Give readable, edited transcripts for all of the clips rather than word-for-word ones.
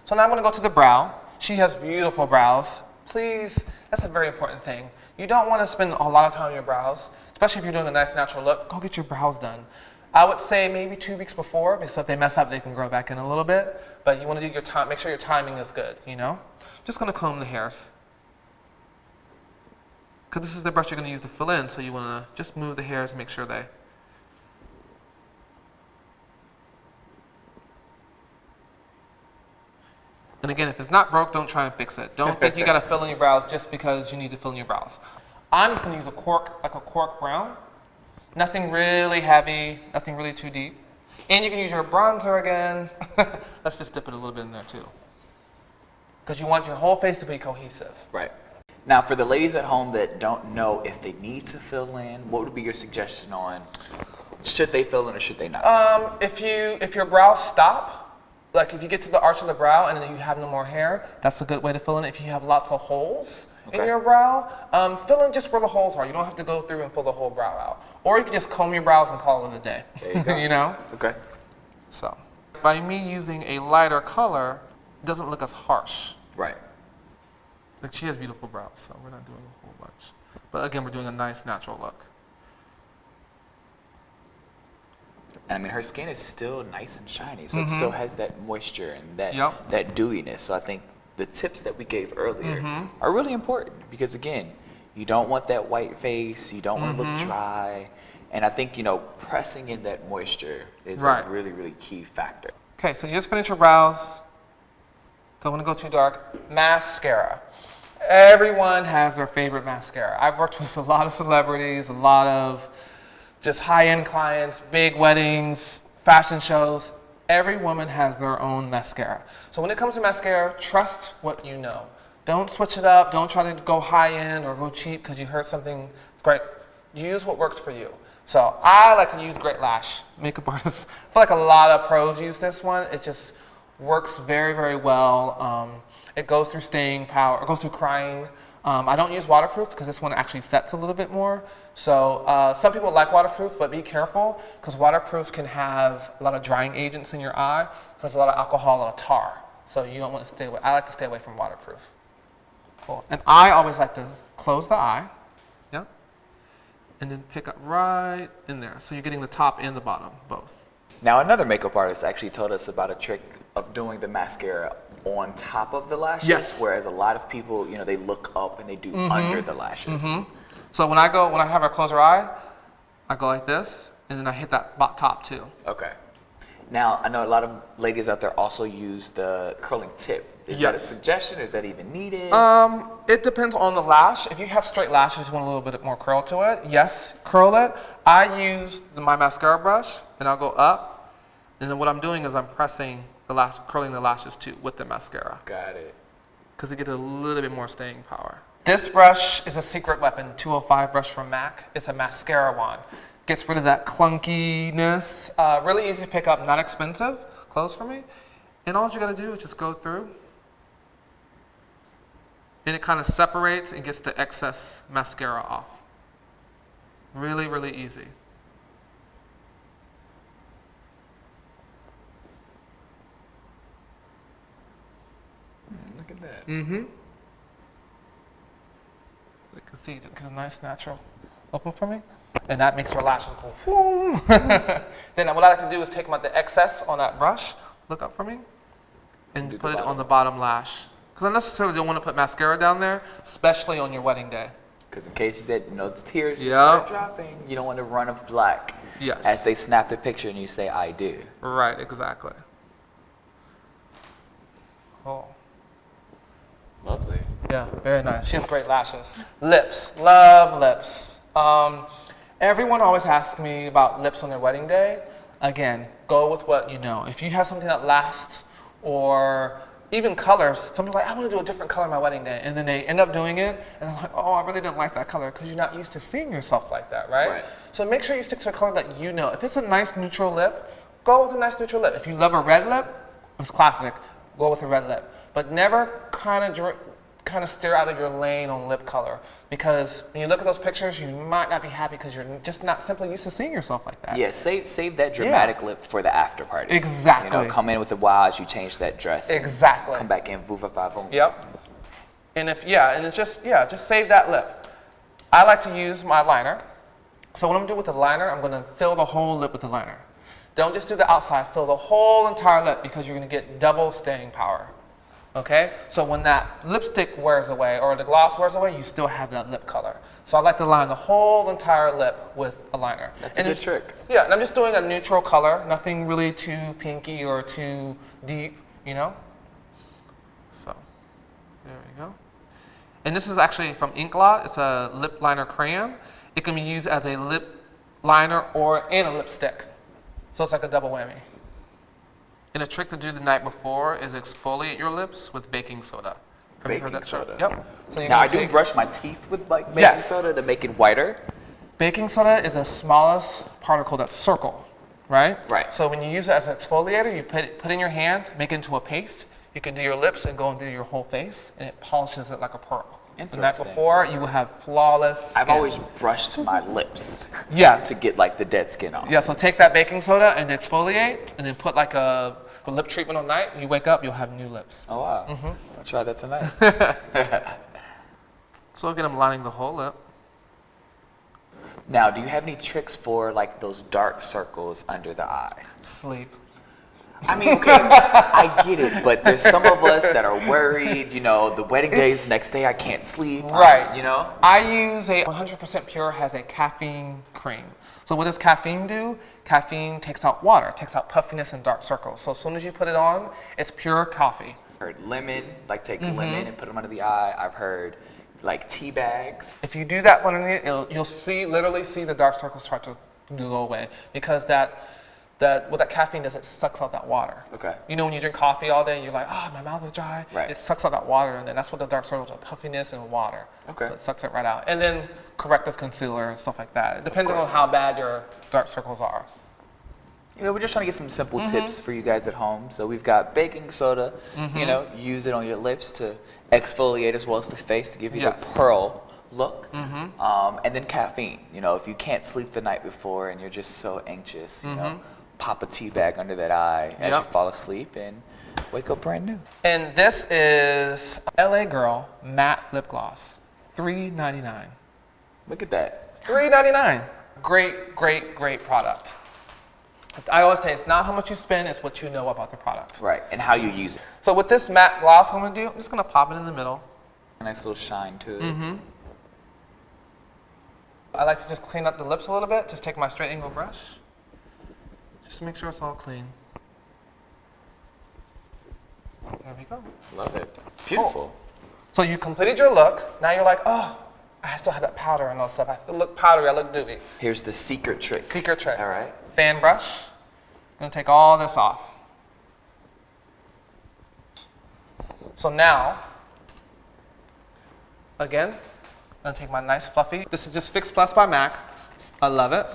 So now I'm going to go to the brow. She has beautiful brows. Please, that's a very important thing. You don't want to spend a lot of time on your brows, especially if you're doing a nice natural look. Go get your brows done. I would say maybe 2 weeks before, because if they mess up, they can grow back in a little bit. But you want to do your time, make sure your timing is good, you know? Just going to comb the hairs. Because this is the brush you're going to use to fill in, so you want to just move the hairs and make sure they... And again, if it's not broke, don't try and fix it. Don't think you got to fill in your brows just because you need to fill in your brows. I'm just going to use a cork, like a cork brown. Nothing really heavy, nothing really too deep. And you can use your bronzer again. Let's just dip it a little bit in there too. Because you want your whole face to be cohesive. Right. Now, for the ladies at home that don't know if they need to fill in, what would be your suggestion on should they fill in or should they not? If your brows stop, like if you get to the arch of the brow and then you have no more hair, that's a good way to fill in. If you have lots of holes in your brow, fill in just where the holes are. You don't have to go through and fill the whole brow out. Or you can just comb your brows and call it a day. There you go. You know? Okay. So, by me using a lighter color, it doesn't look as harsh. Right. Like she has beautiful brows, so we're not doing a whole bunch. But again, we're doing a nice natural look. And I mean, her skin is still nice and shiny, so it still has that moisture and that dewiness. So I think the tips that we gave earlier are really important because, again, you don't want that white face, you don't want to look dry, and I think, you know, pressing in that moisture is a really, really key factor. Okay, so you just finished your brows. Don't want to go too dark. Mascara. Everyone has their favorite mascara. I've worked with a lot of celebrities, a lot of just high-end clients, big weddings, fashion shows. Every woman has their own mascara. So when it comes to mascara, trust what you know. Don't switch it up. Don't try to go high-end or go cheap because you heard something great. Use what works for you. So I like to use Great Lash, makeup artists. I feel like a lot of pros use this one. It just works very, very well. It goes through staying power, it goes through crying. I don't use waterproof because this one actually sets a little bit more. So some people like waterproof, but be careful because waterproof can have a lot of drying agents in your eye. There's a lot of alcohol, a lot of tar. So you don't want to stay away. I like to stay away from waterproof. Cool. And I always like to close the eye, yeah, and then pick up right in there. So you're getting the top and the bottom, both. Now, another makeup artist actually told us about a trick of doing the mascara on top of the lashes. Yes. Whereas a lot of people, you know, they look up and they do under the lashes. So when I have her close her eye, I go like this, and then I hit that top too. Okay. Now, I know a lot of ladies out there also use the curling tip. Is that a suggestion, or is that even needed? It depends on the lash. If you have straight lashes, you want a little bit more curl to it. Yes, curl it. I use my mascara brush, and I'll go up, and then what I'm doing is I'm pressing the lash, curling the lashes too with the mascara. Got it. Because they get a little bit more staying power. This brush is a secret weapon, 205 brush from MAC. It's a mascara wand. Gets rid of that clunkiness. Really easy to pick up, not expensive. Close for me. And all you gotta do is just go through. And it kind of separates and gets the excess mascara off. Really, really easy. Look at that. You can see it's a nice natural open for me. And that makes her lashes go boom. Then what I like to do is take them out the excess on that brush, look up for me, and put it on the bottom lash. Because I necessarily don't want to put mascara down there, especially on your wedding day. Because in case you didn't know, those tears just start dropping. You don't want to run of black. Yes. As they snap the picture and you say, I do. Right, exactly. Oh. Lovely. Yeah, very nice. She has great lashes. Lips, love lips. Everyone always asks me about lips on their wedding day. Again, go with what you know. If you have something that lasts, or even colors, some people are like, I want to do a different color on my wedding day, and then they end up doing it, and they're like, oh, I really didn't like that color, because you're not used to seeing yourself like that, right? So make sure you stick to a color that you know. If it's a nice neutral lip, go with a nice neutral lip. If you love a red lip, it's classic, go with a red lip. But never kind of kind of steer out of your lane on lip color, because when you look at those pictures, you might not be happy because you're just not simply used to seeing yourself like that. Yeah, save that dramatic lip for the after party. Exactly. You know, come in with the wiles, you change that dress. Exactly. Come back in, voova va voom. Yep. And it's just save that lip. I like to use my liner. So what I'm gonna do with the liner, I'm gonna fill the whole lip with the liner. Don't just do the outside, fill the whole entire lip, because you're gonna get double staying power. Okay? So when that lipstick wears away or the gloss wears away, you still have that lip color. So I like to line the whole entire lip with a liner. That's a good trick. Yeah, and I'm just doing a neutral color, nothing really too pinky or too deep, you know? So, there we go. And this is actually from Inklot. It's a lip liner crayon. It can be used as a lip liner and a lipstick. So it's like a double whammy. And a trick to do the night before is exfoliate your lips with baking soda. Have you heard that soda? Yep. So now I do brush my teeth with like baking soda to make it whiter. Baking soda is the smallest particle that's circle, right? Right. So when you use it as an exfoliator, you put in your hand, make it into a paste. You can do your lips and go and do your whole face, and it polishes it like a pearl. The night before, you will have flawless skin. I've always brushed my lips to get like the dead skin off. Yeah, so take that baking soda and exfoliate, and then put like a lip treatment on night. When you wake up, you'll have new lips. Oh, wow. I'll try that tonight. So again, I'm lining the whole lip. Now, do you have any tricks for like those dark circles under the eye? Sleep. I mean, okay, I get it, but there's some of us that are worried, you know, the wedding day's next day, I can't sleep. Right. You know? I use 100% Pure has a caffeine cream. So what does caffeine do? Caffeine takes out water, takes out puffiness and dark circles. So as soon as you put it on, it's pure coffee. I've heard lemon, like take lemon and put them under the eye. I've heard like tea bags. If you do that underneath, you'll literally see the dark circles start to go away, because what that caffeine does, it sucks out that water. Okay. You know when you drink coffee all day and you're like, oh, my mouth is dry? Right. It sucks out that water, and then that's what the dark circles are, puffiness and water. Okay. So it sucks it right out. And then corrective concealer and stuff like that. It depends on how bad your dark circles are. You know, we're just trying to get some simple tips for you guys at home. So we've got baking soda, you know, use it on your lips to exfoliate as well as the face to give you the pearl look. And then caffeine. You know, if you can't sleep the night before and you're just so anxious, you know, pop a tea bag under that eye as you fall asleep and wake up brand new. And this is LA Girl Matte Lip Gloss, $3.99. Look at that. $3.99. Great, great, great product. I always say it's not how much you spend, it's what you know about the products. Right, and how you use it. So with this matte gloss I'm going to do, I'm just going to pop it in the middle. A nice little shine to it. I like to just clean up the lips a little bit. Just take my straight angle brush. Just to make sure it's all clean. There we go. Love it. Beautiful. Cool. So you completed your look. Now you're like, oh, I still have that powder and all stuff. I look powdery, I look dewy. Here's the secret trick. Secret trick. All right. Fan brush. I'm going to take all this off. So now, again, I'm going to take my nice fluffy. This is just Fix Plus by MAC. I love it.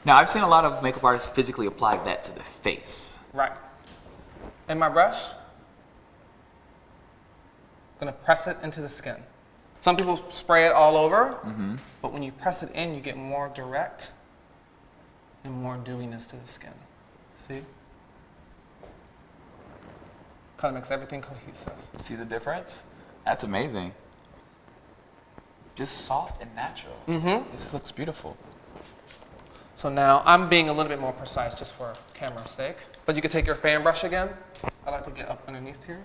Now, I've seen a lot of makeup artists physically apply that to the face. Right. And my brush, I'm going to press it into the skin. Some people spray it all over, but when you press it in, you get more direct and more dewiness to the skin. See? Kind of makes everything cohesive. See the difference? That's amazing. Just soft and natural. This looks beautiful. So now I'm being a little bit more precise just for camera's sake. But you can take your fan brush again. I like to get up underneath here.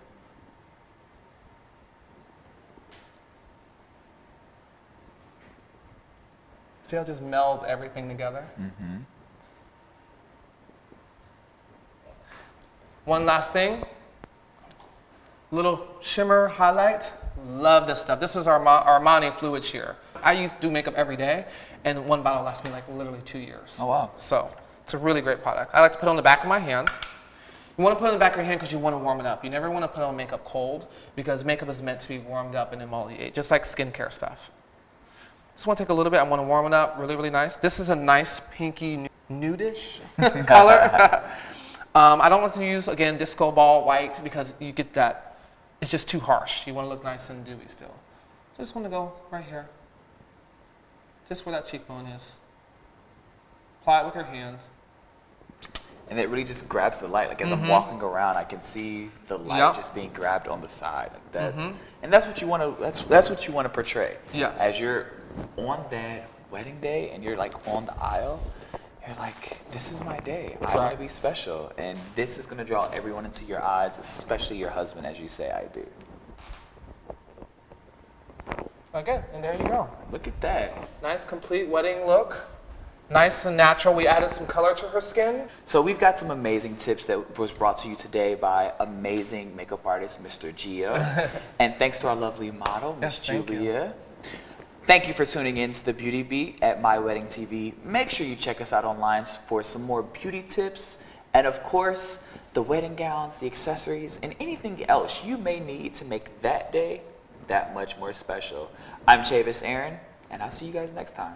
See how it just melds everything together? One last thing. Little shimmer highlight. Love this stuff. This is our Armani Fluid Shear. I do makeup every day, and one bottle lasts me like literally 2 years. Oh, wow. So it's a really great product. I like to put it on the back of my hands. You want to put it on the back of your hand because you want to warm it up. You never want to put on makeup cold, because makeup is meant to be warmed up and emolliate, just like skincare stuff. Just want to take a little bit. I want to warm it up really, really nice. This is a nice pinky nudish color. I don't want to use, again, disco ball white, because you get that it's just too harsh. You want to look nice and dewy still. So just want to go right here. Just where that cheekbone is. Apply it with your hand. And it really just grabs the light. Like as I'm walking around, I can see the light just being grabbed on the side. Like that's and that's what you want to. That's what you want to portray. Yes. As you're on that wedding day and you're like on the aisle, you're like, this is my day. I want to be special, and this is gonna draw everyone into your eyes, especially your husband, as you say I do. Okay, and there you go. Look at that. Nice complete wedding look. Nice and natural. We added some color to her skin. So we've got some amazing tips that was brought to you today by amazing makeup artist, Mr. Geo. And thanks to our lovely model, Miss Julia. Thank you for tuning in to the Beauty Beat at My Wedding TV. Make sure you check us out online for some more beauty tips. And of course, the wedding gowns, the accessories, and anything else you may need to make that day that much more special. I'm Chavis Aaron, and I'll see you guys next time.